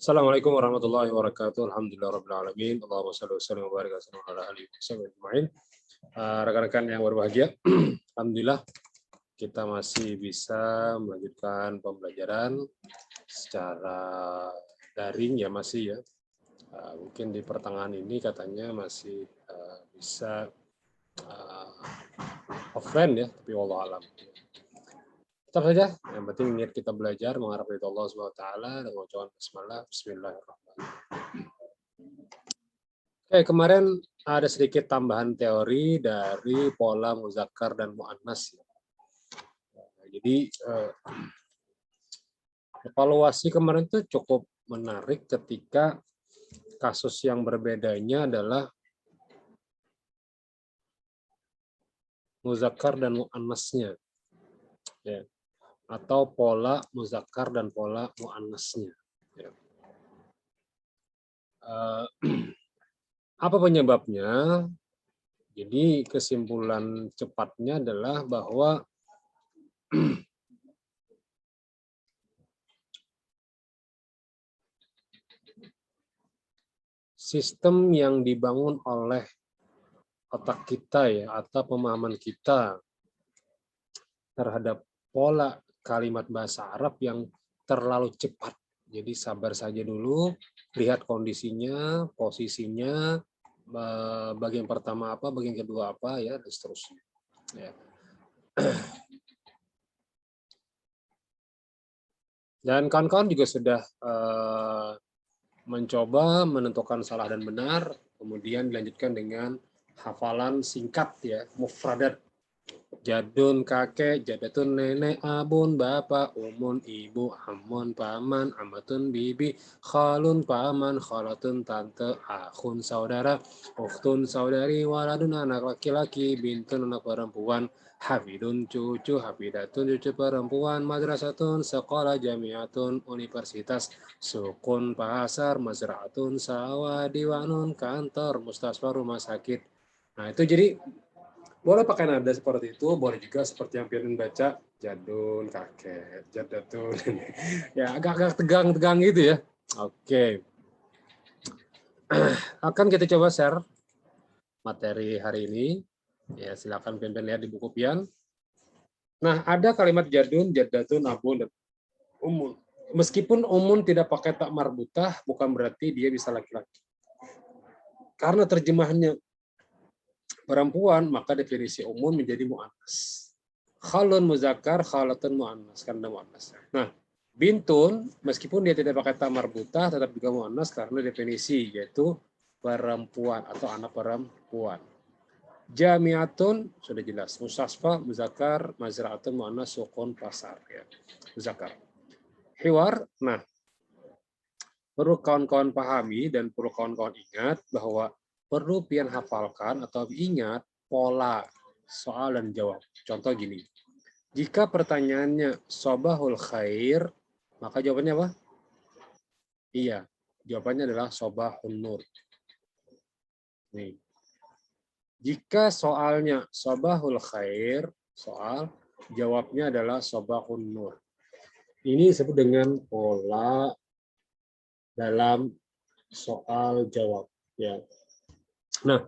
Assalamualaikum warahmatullahi wabarakatuh. Alhamdulillah rabbil alamin. Allahumma shalli wa sallim wa barik ala alihi ajmain. Rekan-rekan yang berbahagia, alhamdulillah kita masih bisa melanjutkan pembelajaran secara daring ya masih ya. Mungkin di pertengahan ini katanya masih bisa offline ya, tapi wallahu alam. Tetap saja, yang penting niat kita belajar mengharap dari Allah Subhanahu wa taala dan mengucapkan bismillahirrahmanirrahim. Oke, kemarin ada sedikit tambahan teori dari pola muzakkar dan muannas. Jadi evaluasi kemarin itu cukup menarik ketika kasus yang berbedanya adalah muzakkar dan muannasnya. Ya. Atau pola muzakkar dan pola muannasnya. Ya. Apa penyebabnya? Jadi kesimpulan cepatnya adalah bahwa sistem yang dibangun oleh otak kita ya atau pemahaman kita terhadap pola kalimat bahasa Arab yang terlalu cepat. Jadi sabar saja dulu, lihat kondisinya, posisinya, bagian pertama apa, bagian kedua apa ya, dan seterusnya. Ya. Dan kawan-kawan juga sudah mencoba menentukan salah dan benar, kemudian dilanjutkan dengan hafalan singkat ya, mufradat. Jadun kakek, jadatun nenek, abun bapak, umun ibu, amun paman, amatun bibi, khalun paman, khalatun tante, akhun saudara, ukhtun saudari, waladun anak laki-laki, bintun anak perempuan, hafidun cucu, hafidatun cucu perempuan, madrasatun sekolah, jamiatun universitas, sukun pasar, mazraatun sawah, diwanun kantor, mustasfa rumah sakit. Nah itu jadi boleh pakai nada seperti itu, boleh juga seperti yang Firman baca, jadun, kakek, jadatun. Ya, agak-agak tegang-tegang gitu ya. Oke. Akan kita coba share materi hari ini. Ya, silakan Firman lihat di buku pian. Nah, ada kalimat jadun, jadatun, abun, dan umun. Meskipun umun tidak pakai tak marbutah, bukan berarti dia bisa laki-laki. Karena terjemahannya perempuan, maka definisi umum menjadi muannas. Khalun muzakkar, khalatun muannas, karena muannas. Nah, bintun meskipun dia tidak pakai ta marbutah tetap juga muannas karena definisi yaitu perempuan atau anak perempuan. Jamiatun sudah jelas, mustasfa muzakkar, mazraatun muannas, sukun pasar ya. Muzakkar. Hiwar, nah perlu kawan-kawan pahami dan perlu kawan-kawan ingat bahwa perlu pian hafalkan atau ingat pola soal dan jawab. Contoh gini, jika pertanyaannya sobahul khair, maka jawabannya apa? Iya, jawabannya adalah sobahun nur. Nih. Jika soalnya sobahul khair, soal jawabnya adalah sobahun nur. Ini disebut dengan pola dalam soal jawab. Ya. Nah,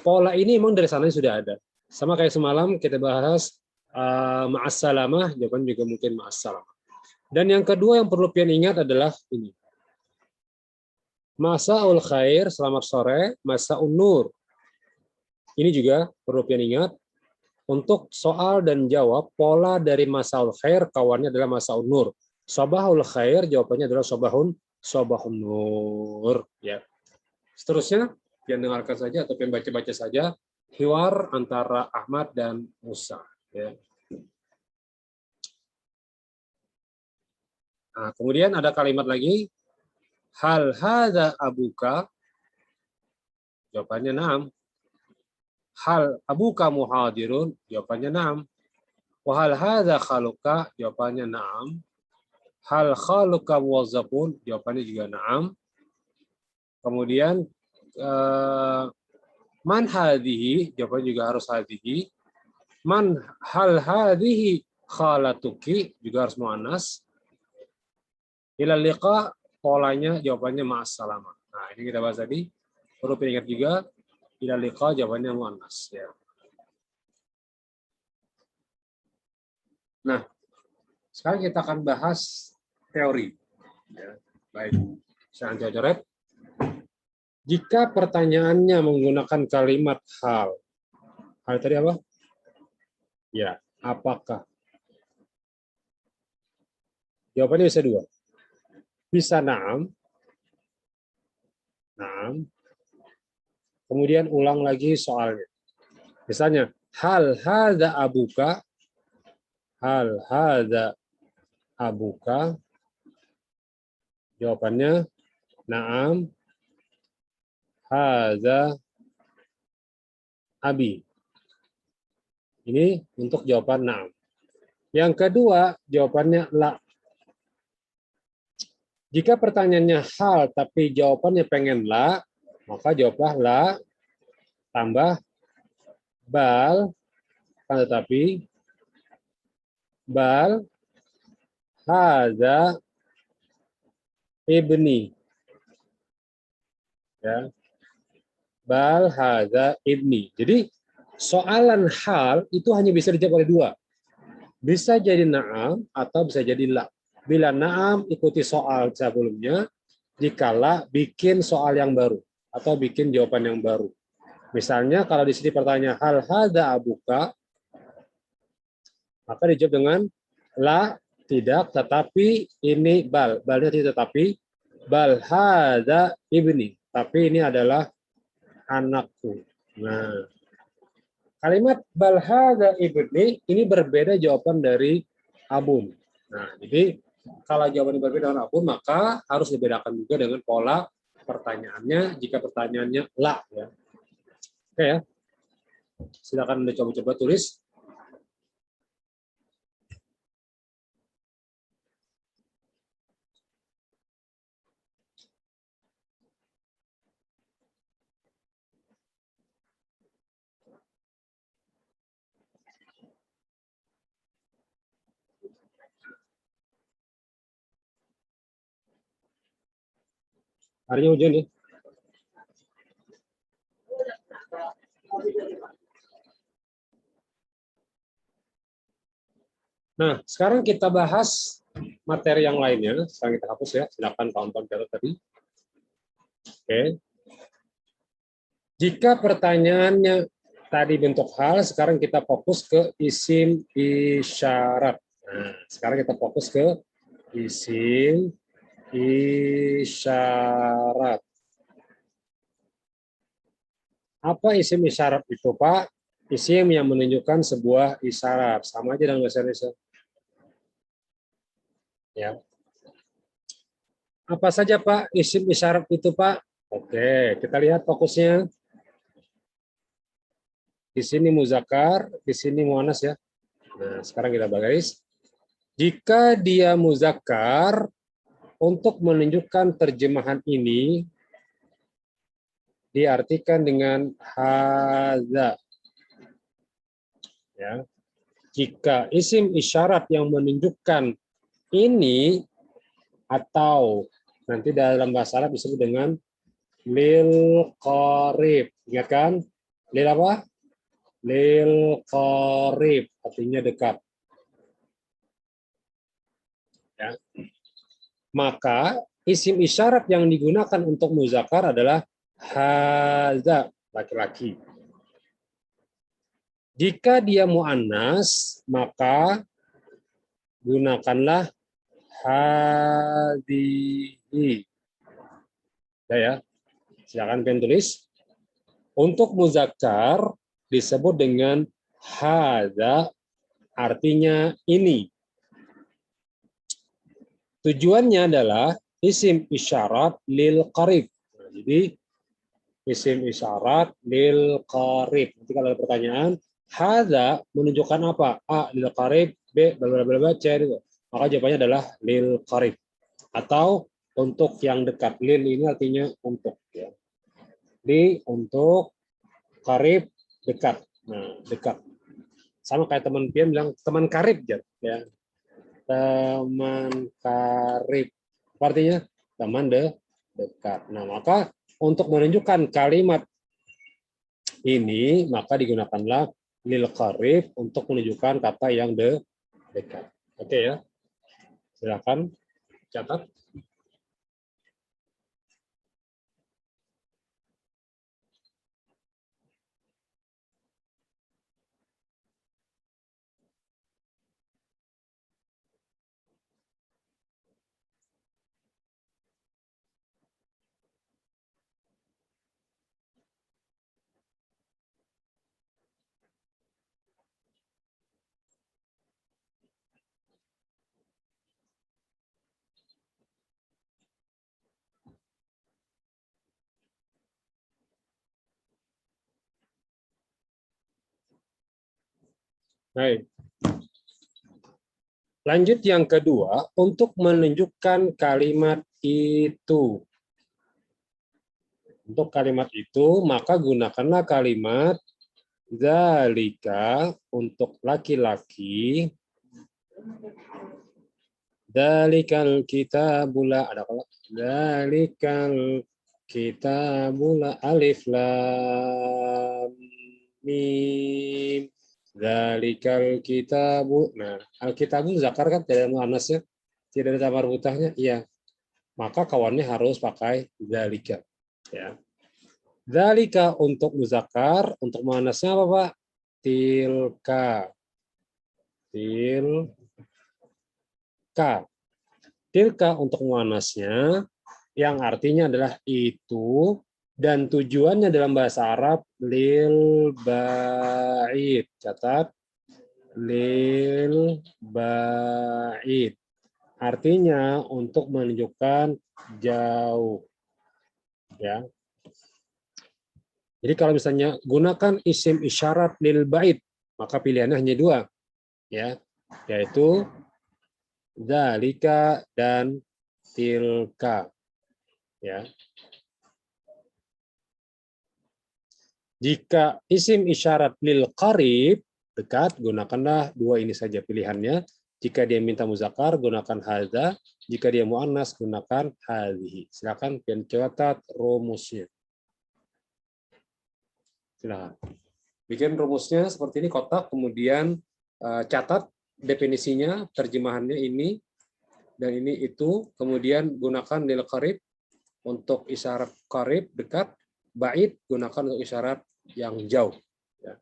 pola ini memang dari sana sudah ada. Sama kayak semalam kita bahas ma'assalamah, jawaban juga mungkin ma'assalamah. Dan yang kedua yang perlu pian ingat adalah ini. Masa'ul khair, selamat sore, masa'un nur. Ini juga perlu pian ingat. Untuk soal dan jawab, pola dari masa'ul khair, kawannya adalah masa'un nur. Sobahul khair, jawabannya adalah sobahun nur. Ya. Seterusnya, pian dengarkan saja atau pian baca-baca saja hiwar antara Ahmad dan Musa. Ya. Nah, kemudian ada kalimat lagi, hal hadza abuka, jawabannya na'am. Hal abuka muhadirun, jawabannya na'am. Wa hal hadza khaluka, jawabannya na'am. Hal khaluka muwazzafun, jawabannya juga na'am. Kemudian man hadhihi, jawabannya juga harus hadhihi. Man hal hadhihi khalatuki, juga harus muannas. Ila liqa, polanya jawabannya ma'assalamah. Nah, ini kita bahas tadi. Perlu diingat juga, ila liqa jawabannya muannas ya. Nah, sekarang kita akan bahas teori. Ya, baik, saya coret. Jika pertanyaannya menggunakan kalimat hal tadi apa? Ya, apakah? Jawabannya bisa dua. Bisa na'am. Na'am. Kemudian ulang lagi soalnya. Misalnya, hal hadza abuka? Hal hadza abuka? Jawabannya na'am. Hadza abi. Ini untuk jawaban na'am. Yang kedua, jawabannya la. Jika pertanyaannya hal tapi jawabannya pengen la, maka jawablah la tambah bal, tetapi bal hadza ibni. Ya. Bal hadza ibni. Jadi soalan hal itu hanya bisa dijawab oleh dua. Bisa jadi na'am atau bisa jadi la. Bila na'am ikuti soal sebelumnya, dikala bikin soal yang baru atau bikin jawaban yang baru. Misalnya kalau di sini pertanyaan hal hadza abuka, maka dijawab dengan la, tidak, tetapi ini bal. Balnya tidak tetapi, bal hadza ibni. Tapi ini adalah anakku. Nah, kalimat bal hadza ibni ini berbeda jawaban dari abun. Nah, jadi kalau jawabannya berbeda dengan abun, maka harus dibedakan juga dengan pola pertanyaannya jika pertanyaannya la. Ya. Oke ya. Silakan Anda coba-coba tulis. Harinya hujan ya. Nah, sekarang kita bahas materi yang lainnya. Sekarang kita hapus ya. Silakan kawan-kawan catat tadi. Oke. Jika pertanyaannya tadi bentuk hal, sekarang kita fokus ke isim isyarat. Nah, sekarang kita fokus ke isim isyarat. Apa isim isyarat itu, Pak? Isim yang menunjukkan sebuah isyarat. Sama aja dengan bahasa Indonesia. Ya. Apa saja, Pak, isim isyarat itu, Pak? Oke, kita lihat fokusnya. Di sini muzakkar, di sini muannas ya. Nah, sekarang kita bahas. Jika dia muzakkar, untuk menunjukkan terjemahan ini diartikan dengan hadza. Ya. Jika isim isyarat yang menunjukkan ini atau nanti dalam bahasa Arab disebut dengan lil qarib. Ingat kan? Lil apa? Lil qarib, artinya dekat. Ya. Maka isim isyarat yang digunakan untuk muzakkar adalah hadza, laki-laki. Jika dia muannas, maka gunakanlah hadhihi. Ya, silakan kalian tulis. Untuk muzakkar disebut dengan hadza, artinya ini. Tujuannya adalah isim isyarat lil qarib. Nah, jadi isim isyarat lil qarib. Nanti kalau ada pertanyaan, hadza menunjukkan apa? A lil qarib, B bla bla bla, C itu. Maka jawabannya adalah lil qarib. Atau untuk yang dekat. Lil ini artinya untuk ya. Di untuk qarib dekat. Nah, dekat. Sama kayak teman Pian bilang teman karib ya. Teman karib. Artinya teman dekat. Nah, maka untuk menunjukkan kalimat ini, maka digunakanlah lil qarib untuk menunjukkan kata yang dekat. Oke ya, silakan catat. Baik. Lanjut yang kedua, untuk menunjukkan kalimat itu. Untuk kalimat itu, maka gunakanlah kalimat dzalika untuk laki-laki. Dzalikal kitabula, ada kalau dzalikal kitabula alif lam mim. Dzalikal kitabu. Nah, al-kitabu zakar kan tidak ada muannasnya, tidak ada tamar butahnya. Iya. Maka kawannya harus pakai dzalika. Ya. Dzalika untuk muzakkar, untuk muannasnya apa, Pak? Tilka. Tilka. Tilka untuk muannasnya yang artinya adalah itu, dan tujuannya dalam bahasa Arab lil ba'id. Catat, lil ba'id. Artinya untuk menunjukkan jauh. Ya. Jadi kalau misalnya gunakan isim isyarat lil ba'id, maka pilihannya hanya dua, ya, yaitu dzalika dan tilka. Ya. Jika isim isyarat lil qarib, dekat, gunakanlah dua ini saja pilihannya. Jika dia minta muzakkar, gunakan hadza. Jika dia muannas, gunakan hadhihi. Silakan catat rumusnya. Silakan. Bikin rumusnya seperti ini, kotak, kemudian catat definisinya, terjemahannya ini, dan ini itu, kemudian gunakan lil qarib untuk isyarat qarib, dekat, ba'id, gunakan untuk isyarat yang jauh. Ya.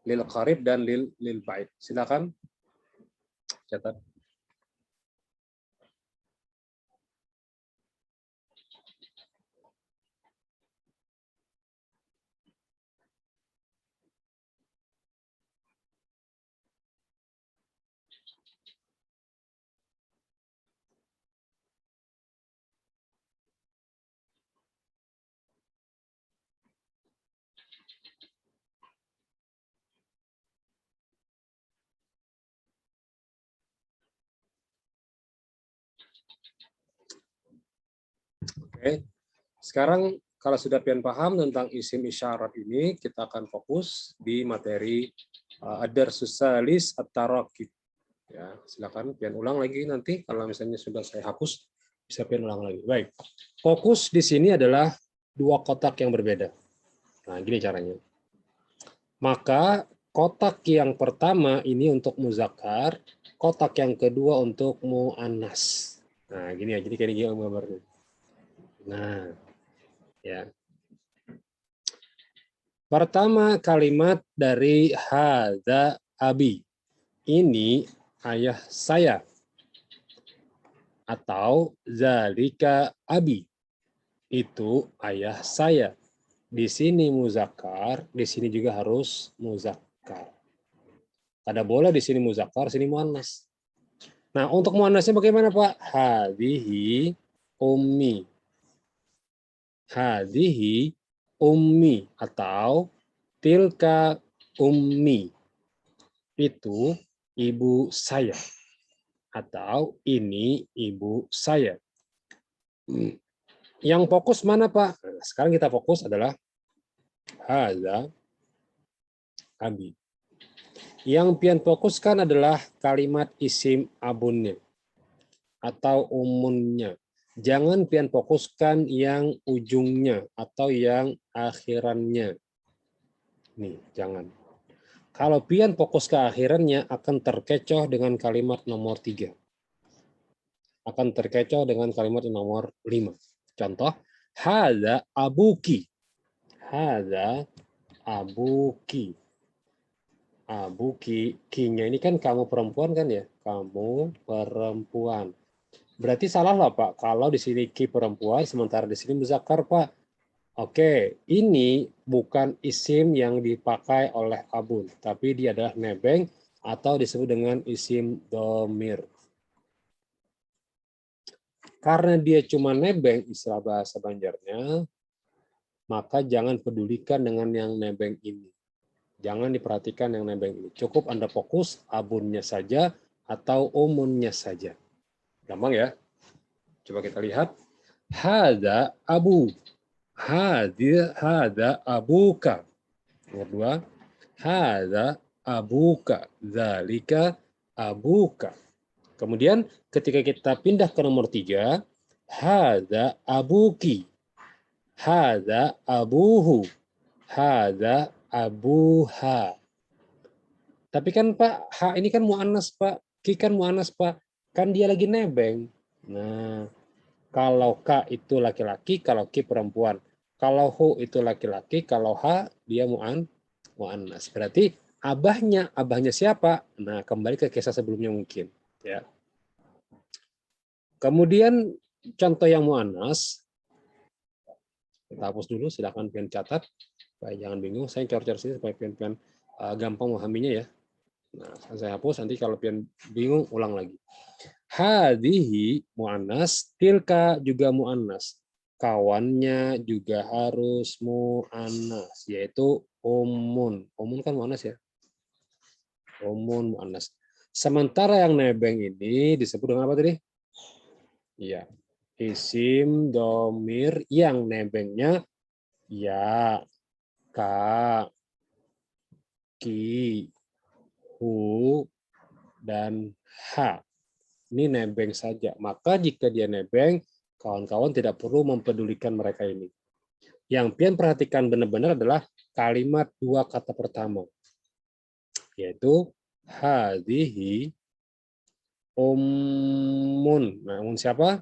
Lil qarib dan lil ba'id. Silakan catat. Oke. Sekarang kalau sudah pian paham tentang isim isyarat ini, kita akan fokus di materi ad-darsus salis at-tarakib. Ya, silakan pian ulang lagi nanti kalau misalnya sudah saya hapus, bisa pian ulang lagi. Baik. Fokus di sini adalah dua kotak yang berbeda. Nah, gini caranya. Maka kotak yang pertama ini untuk muzakkar, kotak yang kedua untuk muannas. Nah, gini ya. Jadi kayak gini gambarnya. Nah, ya. Pertama kalimat dari hadza abi. Ini ayah saya. Atau zalika abi. Itu ayah saya. Di sini muzakkar, di sini juga harus muzakkar. Kada boleh di sini muzakkar, sini muannas. Nah, untuk muannasnya bagaimana, Pak? Hadhihi ummi. Hadhihi ummi atau tilka ummi. Itu ibu saya. Atau ini ibu saya. Yang fokus mana, Pak? Nah, sekarang kita fokus adalah hadza abi. Yang pian fokuskan adalah kalimat isim abunnya atau umunnya. Jangan pian fokuskan yang ujungnya atau yang akhirannya. Nih, jangan. Kalau pian fokus ke akhirannya akan terkecoh dengan kalimat nomor 3. Akan terkecoh dengan kalimat nomor 5. Contoh, hadza abuki. Hadza abuki. Abuki. Ki-nya ini kan kamu perempuan kan ya? Kamu perempuan. Berarti salah lah Pak. Kalau di sini ki perempuan, sementara di sini muzakkar Pak. Oke, ini bukan isim yang dipakai oleh abun, tapi dia adalah nebeng atau disebut dengan isim domir. Karena dia cuma nebeng istilah bahasa Banjarnya, maka jangan pedulikan dengan yang nebeng ini. Jangan diperhatikan yang nebeng ini. Cukup Anda fokus abunnya saja atau umunnya saja. Gampang ya? Coba kita lihat. Hada abu. Hada abuka. Nomor 2. Hada abuka. Zalika abuka. Kemudian ketika kita pindah ke nomor 3. Hada abuki. Hada abuhu. Hada abuha. Tapi kan Pak, H ini kan mu'annas Pak. Ki kan mu'annas Pak. Kan dia lagi nebeng. Nah, kalau K itu laki-laki, kalau Ki perempuan. Kalau Hu itu laki-laki, kalau H dia mu'annas. Berarti abahnya siapa? Nah, kembali ke kisah sebelumnya mungkin. Ya. Kemudian contoh yang mu'annas, kita hapus dulu, silakan pian catat. Supaya jangan bingung, saya cor-cor sini supaya pian gampang memahaminya ya. Nah, saya hapus, nanti kalau pian bingung, ulang lagi. Hadihi mu'annas, tilka juga mu'annas. Kawannya juga harus mu'annas, yaitu umun. Umun kan mu'annas ya. Umun mu'annas. Sementara yang nebeng ini disebut dengan apa tadi? Iya. Isim domir yang nebengnya ya, ka, ki, hu, dan ha. Ini nebeng saja. Maka jika dia nebeng, kawan-kawan tidak perlu mempedulikan mereka ini. Yang pian perhatikan benar-benar adalah kalimat dua kata pertama. Yaitu hadhihi ummun. Nah, ummun siapa?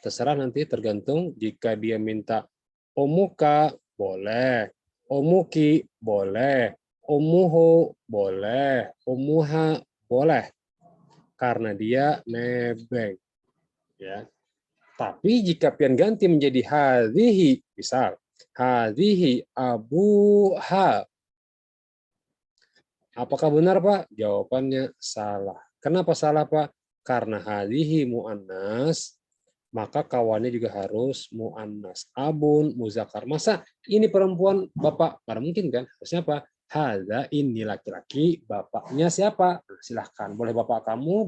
Terserah nanti tergantung. Jika dia minta umuka, boleh. Umuki, boleh. Umuhu, boleh. Umuha, boleh. Karena dia nebeng. Ya. Tapi jika pian ganti menjadi hadhihi, misal hadhihi abuha. Apakah benar, Pak? Jawabannya salah. Kenapa salah, Pak? Karena hadhihi muannas, maka kawannya juga harus muannas. Abun, muzakkar. Masa ini perempuan, Bapak? Tidak mungkin kan? Harusnya apa? Hadza, ini laki-laki, bapaknya siapa? Nah, silahkan. Boleh bapak kamu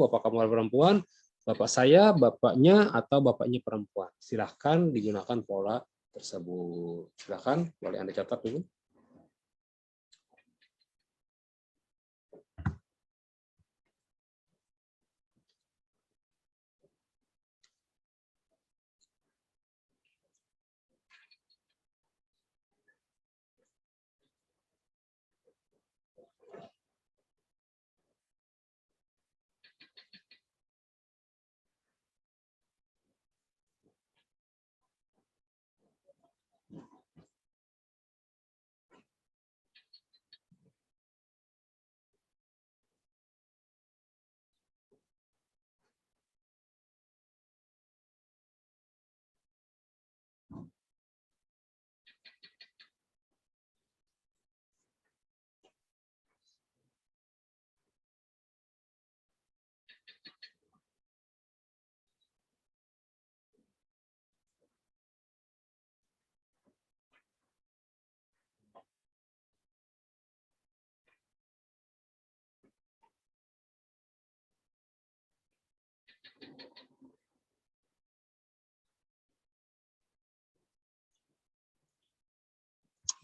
perempuan, bapak saya, bapaknya, atau bapaknya perempuan. Silahkan digunakan pola tersebut. Silahkan, boleh Anda catat dulu.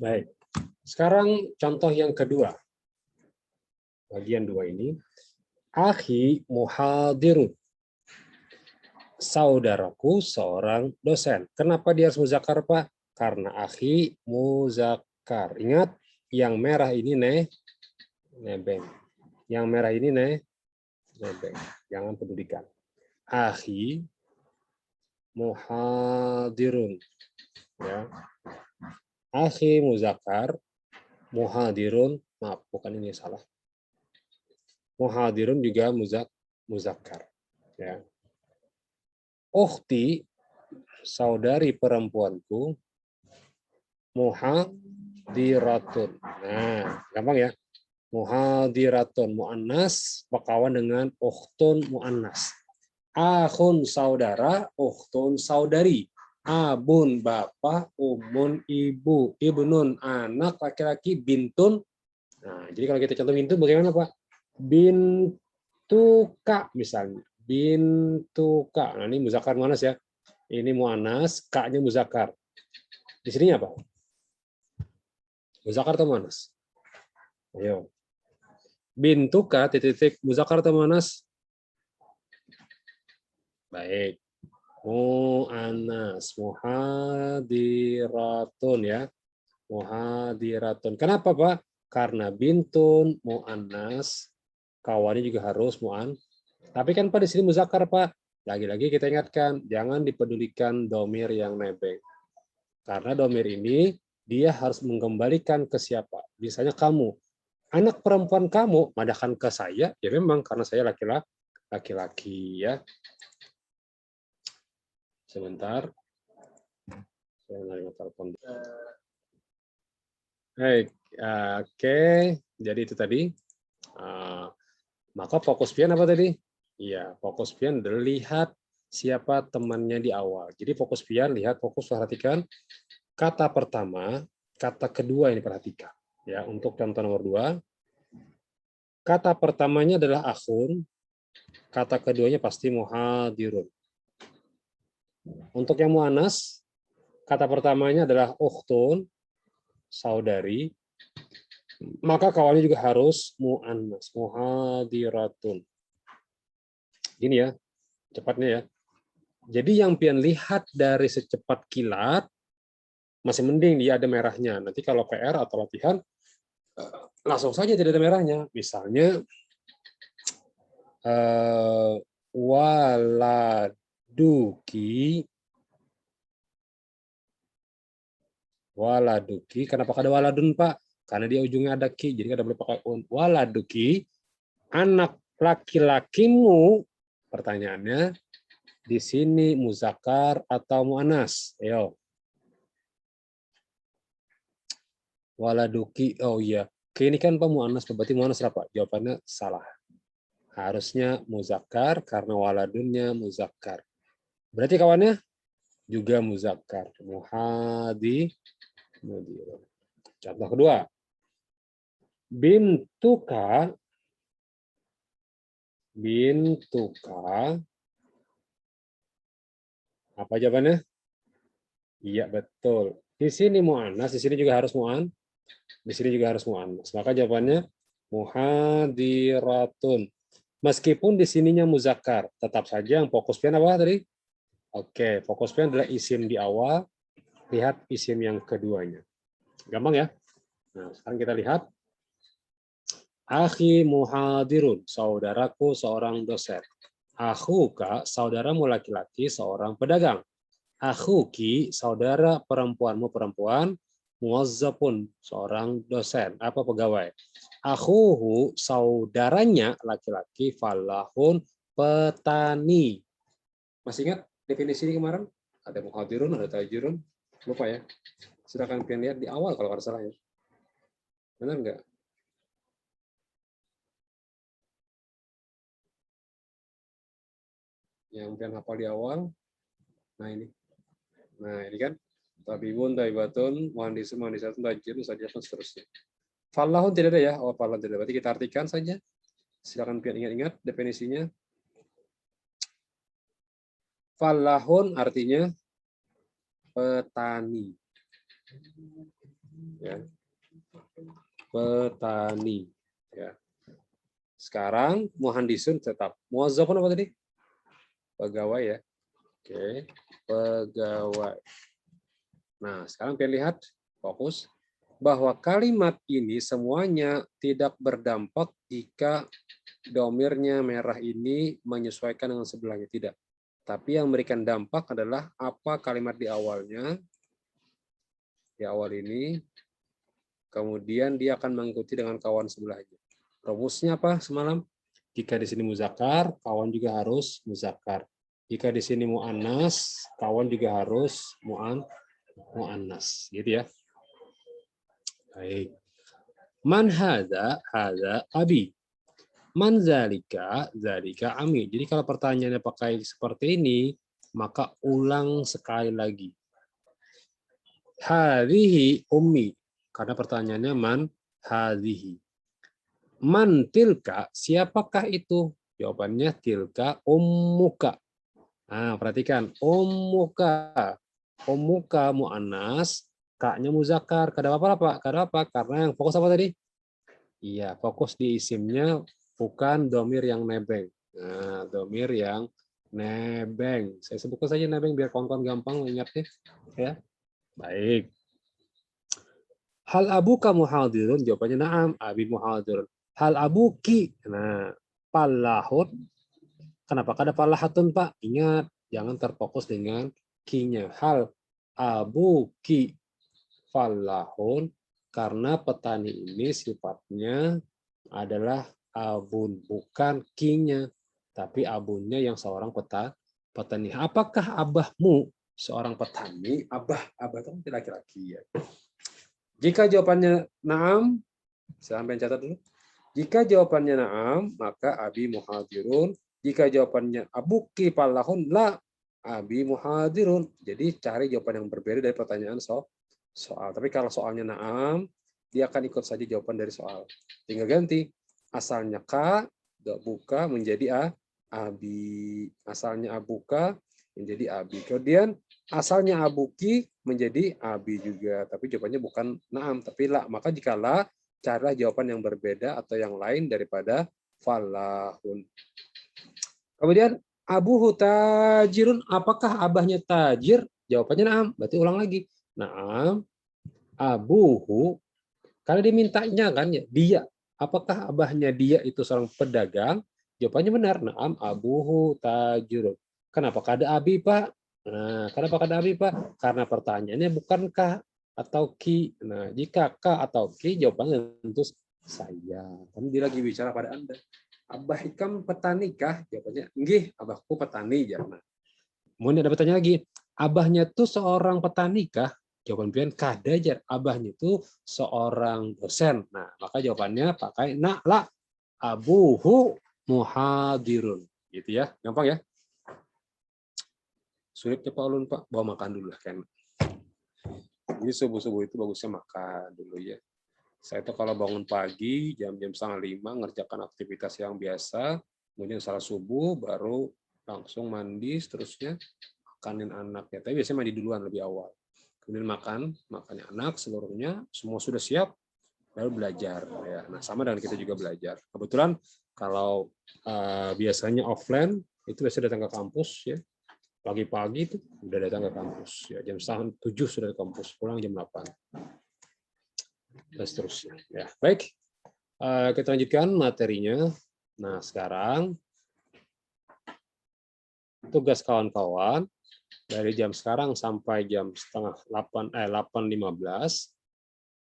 Baik. Sekarang contoh yang kedua. Bagian 2 ini. Akhi muhadirun. saudaraku seorang dosen. Kenapa dia harus muzakkar, Pak? Karena akhi muzakkar. Ingat, yang merah ini nebeng. Yang merah ini nebeng. Jangan pedulikan. Akhi muhadirun. Ya. Akhi muzakkar, muhadirun. Maaf, bukan ini salah. Muhadirun juga muzakkar. Ya. Ukhti, saudari perempuanku, muhadiratun. Nah, gampang ya. Muhadiratun muannas berkawan dengan ukhtun muannas. Akhun saudara, ukhtun saudari. Abun bapak, umun ibu, ibnun anak laki-laki, bintun. Nah, jadi kalau kita contoh bintun bagaimana, Pak? Bintuka misalnya. Bintuka. Nah, ini muzakkar muannas ya. Ini muannas, ka-nya muzakkar. Di sini apa? Muzakkar atau muannas? Ayo. Bintuka titik muzakkar atau muannas? Baik. Mu'annas, muhadiratun ya. Muhadiratun. Kenapa, Pak? Karena bintun, mu'annas, kawannya juga harus mu'an. Tapi kan Pak di sini muzakkar, Pak. Lagi-lagi kita ingatkan, jangan dipedulikan domir yang nebeng. Karena domir ini dia harus mengembalikan ke siapa? Misalnya kamu. Anak perempuan kamu, madahkan ke saya, ya memang karena saya laki-laki ya. Sebentar. Saya menerima telepon. Baik, oke. Jadi itu tadi. Maka fokus pian apa tadi? Iya, fokus pian lihat siapa temannya di awal. Jadi fokus pian, lihat, fokus perhatikan. Kata pertama, kata kedua ini perhatikan. Ya, untuk contoh nomor 2. Kata pertamanya adalah akhun, kata keduanya pasti muhadirun. Untuk yang muannas, kata pertamanya adalah ukhtun, saudari, maka kawannya juga harus muannas, muhadiratun. Gini ya, cepatnya ya. Jadi yang pian lihat dari secepat kilat, masih mending dia ada merahnya. Nanti kalau PR atau latihan, langsung saja tidak ada merahnya. Misalnya, waladuki, kenapa ada waladun, Pak? Karena dia ujungnya ada ki, jadi kada boleh pakai un. Waladuki, anak laki-lakimu, pertanyaannya, di sini muzakkar atau muannas? Ayo. Waladuki, oh iya. Ini kan Pak muannas, berarti muannas apa? Jawabannya salah. Harusnya muzakkar karena waladunnya muzakkar. Berarti kawannya juga muzakkar. Contoh kedua. Bintuka apa jawabannya? Iya, betul. Di sini muannas, di sini juga harus muan. Di sini juga harus muannas. Maka jawabannya muhadiratun. Meskipun di sininya muzakkar, tetap saja yang fokus pian apa tadi? Oke, fokus pian adalah isim di awal. Lihat isim yang keduanya. Gampang ya? Nah, sekarang kita lihat. Akhi muhadirun, saudaraku seorang dosen. Akhuka, saudaramu laki-laki seorang pedagang. Akhuki, saudara perempuanmu perempuan. Muwazzafun, seorang dosen, apa pegawai. Akhuhu, saudaranya laki-laki. Falahun, petani. Masih ingat definisi ini kemarin? Ada muhadirun, ada tajirun. Lupa ya. Silakan kalian lihat di awal kalau nggak salah ya. Benar nggak? Yang kalian hafal di awal. Nah ini. Nah ini kan. Tabibun, taibatun, muhandisun, muhandisatun, tajirun, sajatun, seterusnya. Falahun tidak ada ya. Oh, falahun tidak ada. Berarti kita artikan saja. Silakan kalian ingat-ingat definisinya. Falahun artinya petani. Ya. Petani. Ya. Sekarang muhandisun tetap. Muwazzafun apa tadi? Pegawai ya. Oke, pegawai. Nah, sekarang kita lihat, fokus, bahwa kalimat ini semuanya tidak berdampak jika domirnya merah ini menyesuaikan dengan sebelahnya. Tidak. Tapi yang memberikan dampak adalah apa kalimat di awalnya, di awal ini, kemudian dia akan mengikuti dengan kawan sebelahnya. Rumusnya apa semalam? Jika di sini muzakkar, kawan juga harus muzakkar. Jika di sini muannas, kawan juga harus muannas, gitu ya. Baik. Man hadza abi. Man zalika ami. Jadi kalau pertanyaannya pakai seperti ini, maka ulang sekali lagi. Hadhihi ummi. Karena pertanyaannya man hadhihi. Man tilka, siapakah itu? Jawabannya tilka ummuka. Nah, perhatikan, ummuka. Ummuka muannas, kaknya muzakkar. Kada apa? Kada apa? Karena yang fokus apa tadi? Iya, fokus di isimnya, bukan domir yang nebeng. Nah, domir yang nebeng. Saya sebutkan saja nebeng biar kawan-kawan gampang ingatnya. Ya, baik. Hal abuka muhadirun? Jawabannya na'am, abi muhadirun. Hal abuki? Nah, palahun. Kenapa kada palahatun, Pak? Ingat, jangan terfokus dengan ki-nya. Hal abuki falahun, karena petani ini sifatnya adalah abun, bukan ki-nya, tapi abunnya yang seorang petani. Apakah abahmu seorang petani? Abah itu laki-laki ya. Jika jawabannya na'am, sampai catat dulu. Jika jawabannya na'am, maka abi muhadirun. Jika jawabannya abuki palahun, la abi muhadirun. Jadi cari jawaban yang berbeda dari pertanyaan soal. Tapi kalau soalnya na'am, dia akan ikut saja jawaban dari soal. Tinggal ganti. Asalnya ka, buka menjadi abi. Asalnya abuka menjadi abi. Kemudian asalnya abuki menjadi abi juga. Tapi jawabannya bukan na'am, tapi la. Maka jika la, carilah jawaban yang berbeda atau yang lain daripada falahun. Kemudian abuhu tajirun, apakah abahnya tajir? Jawabannya na'am. Berarti ulang lagi. Na'am. Abuhu, karena dimintanya kan ya, dia. Apakah abahnya dia itu seorang pedagang? Jawabannya benar. Na'am abuhu tajirun. Kenapa kada abi, Pak? Nah, kenapa kada abi, Pak? Karena pertanyaannya bukan ka atau ki. Nah, jika ka atau ki, jawabannya tentu saya. Kan dia lagi bicara pada Anda. Abah ikam petani kah? Jawabannya, nggih, abahku petani. Nah, kemudian ada pertanyaan lagi, abahnya tuh seorang petani kah? Jawaban pilihan kada jar, abahnya itu seorang dosen. Nah, maka jawabannya pakai nak la abuhu muhadirun. Gitu ya, gampang ya. Sulit ya Pak Ulun, Pak. Bawa makan dulu lah kan. Ini subuh-subuh itu bagusnya makan dulu ya. Saya tuh kalau bangun pagi jam-jam 4:30 ngerjakan aktivitas yang biasa, kemudian salat subuh baru langsung mandi, seterusnya makanin anaknya. Tapi biasanya mandi duluan lebih awal. Kemudian makannya anak seluruhnya, semua sudah siap, lalu belajar. Ya, nah sama dengan kita juga belajar. Kebetulan kalau biasanya offline itu biasanya datang ke kampus ya, pagi-pagi itu udah datang ke kampus ya, jam 7 sudah ke kampus, pulang jam 8 dan seterusnya. Ya baik, kita lanjutkan materinya. Nah sekarang tugas kawan-kawan dari jam sekarang sampai jam 8:15,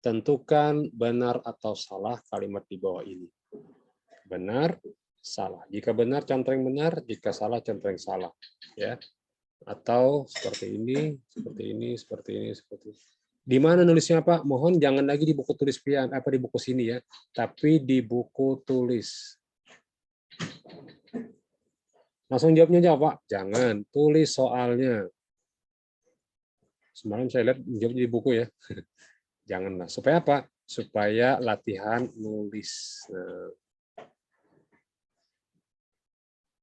tentukan benar atau salah kalimat di bawah ini. Benar, salah. Jika benar, centreng benar. Jika salah, centreng salah. Ya. Atau seperti ini, seperti ini, seperti ini, seperti ini. Di mana nulisnya Pak? Mohon jangan lagi di buku tulis pian, apa di buku sini ya, tapi di buku tulis. Langsung jawabnya aja Pak. Jangan, tulis soalnya. Semalam saya lihat jawabnya di buku ya. Janganlah. Supaya apa? Supaya latihan nulis. Nah.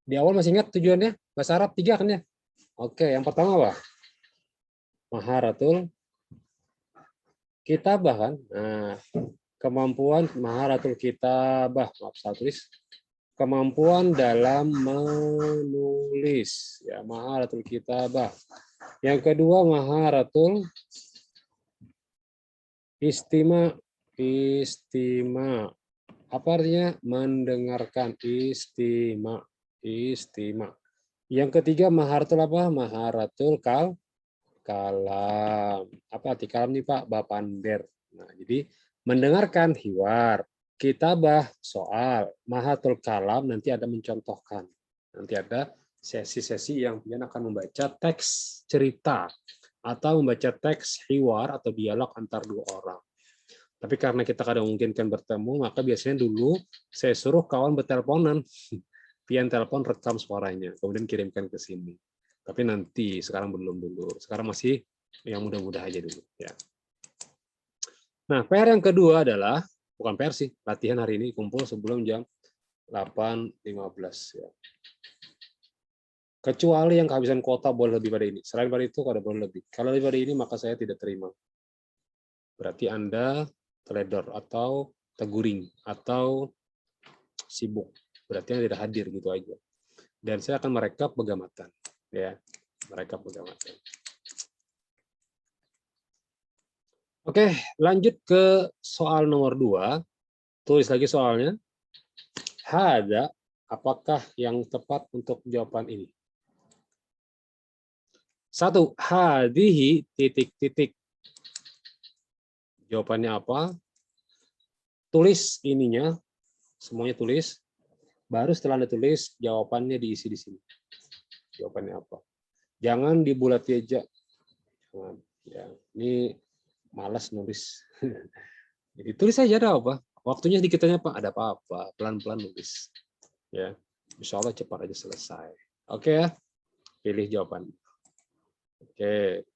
Di awal masih ingat tujuannya? Bahasa Arab 3 kan ya? Oke, yang pertama apa? Maharatul kitabah kan? Nah, kemampuan maharatul kitabah. Maaf, saya tulis. kemampuan dalam menulis, ya, maharatul kitabah. Yang kedua maharatul istima. Istima. Apa artinya? Mendengarkan. Istima. Istima. Yang ketiga maharatul apa? Maharatul kalam. Apa arti kalam nih Pak? Bapander. Nah, jadi mendengarkan hiwar, kitabah soal, maharatul kalam nanti ada mencontohkan. Nanti ada sesi-sesi yang dia akan membaca teks cerita atau membaca teks hiwar atau dialog antar dua orang. Tapi karena kita kadang mungkin kan bertemu, maka biasanya dulu saya suruh kawan berteleponan. Pian telepon rekam suaranya, kemudian kirimkan ke sini. Tapi nanti, sekarang belum dulu. Sekarang masih yang mudah-mudah aja dulu. Ya. Nah, PR yang kedua adalah, bukan PR sih, latihan hari ini kumpul sebelum jam 8.15. Ya. Kecuali yang kehabisan kuota boleh lebih pada ini. Selain pada itu, kalau boleh lebih. Kalau lebih pada ini, maka saya tidak terima. Berarti Anda teledor atau teguring atau sibuk, berarti Anda tidak hadir gitu aja. Dan saya akan merekap pegamatan, ya, merekap pegamatan. Oke, lanjut ke soal nomor 2. Tulis lagi soalnya. Hada, apakah yang tepat untuk jawaban ini? 1. Hadihi titik-titik. Jawabannya apa? Tulis ininya, semuanya tulis. Baru setelah Anda tulis, jawabannya diisi di sini. Jawabannya apa? Jangan dibulati aja. Ya, ini malas nulis. Jadi tulis saja ada apa? Waktunya sedikit aja Pak, ada apa-apa. Pelan-pelan nulis. Ya, insya Allah cepat aja selesai. Oke ya, pilih jawaban. Oke.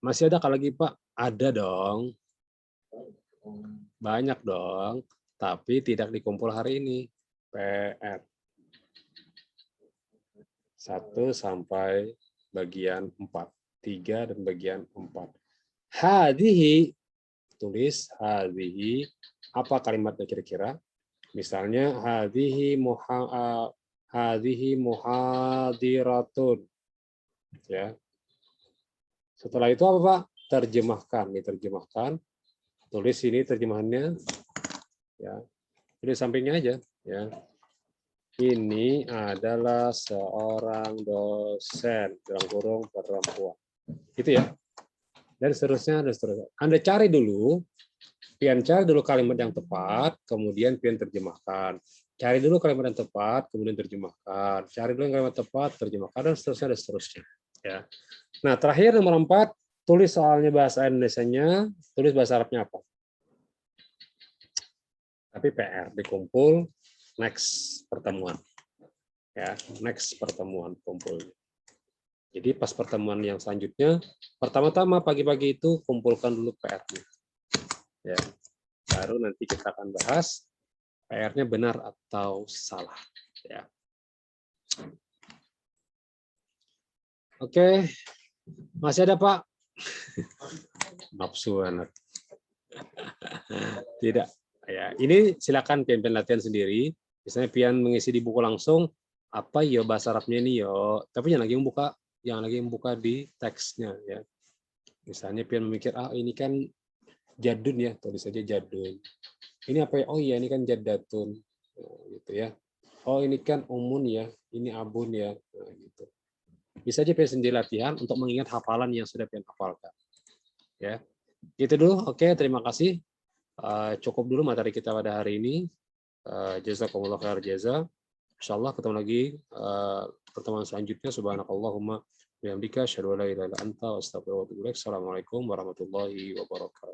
Masih ada lagi Pak? Ada dong. Banyak dong. Tapi tidak dikumpul hari ini. PR. 1 sampai bagian 4. 3 dan bagian 4. Hadihi. Tulis hadihi. Apa kalimatnya kira-kira? Misalnya hadihi muhadiratun. Ya. Setelah itu apa Pak? Terjemahkan, diterjemahkan. Tulis ini terjemahannya. Ya. Ini sampingnya aja, ya. Ini adalah seorang dosen dalam kurung perempuan. Itu ya. Dan seterusnya, dan seterusnya. Anda cari dulu, pian cari dulu kalimat yang tepat, kemudian pian terjemahkan. Cari dulu kalimat yang tepat, kemudian terjemahkan. Cari dulu yang kalimat tepat, terjemahkan, dan seterusnya, dan seterusnya. Ya. Nah, terakhir nomor 4, tulis soalnya bahasa Indonesianya, tulis bahasa Arabnya apa. Tapi PR dikumpul next pertemuan. Ya, next pertemuan kumpul. Jadi pas pertemuan yang selanjutnya, pertama-tama pagi-pagi itu kumpulkan dulu PR-nya. Ya. Baru nanti kita akan bahas PR-nya benar atau salah. Ya. Oke, masih ada Pak? Nafsu anak. Tidak. Ya, ini silakan pian latihan sendiri. Misalnya pian mengisi di buku langsung, apa ya bahasa Arabnya ini yo. Tapi jangan lagi membuka di teksnya ya. Misalnya pian memikir ini kan jadun ya, tulis saja jadun. Ini apa ya? Oh iya ini kan jadatun. Gitu ya. Oh ini kan umun ya, ini abun ya. Nah, gitu. Bisa aja pian sendiri latihan untuk mengingat hafalan yang sudah pian hafalkan. Ya. Itu dulu. Oke, terima kasih. Cukup dulu materi kita pada hari ini. Jazakumullah khair jaza. Insyaallah ketemu lagi pertemuan selanjutnya. Subhanakallahumma bihamdika asyhadu an la ilaha illa anta astaghfiruka wa atubu ilaik. Assalamualaikum warahmatullahi wabarakatuh.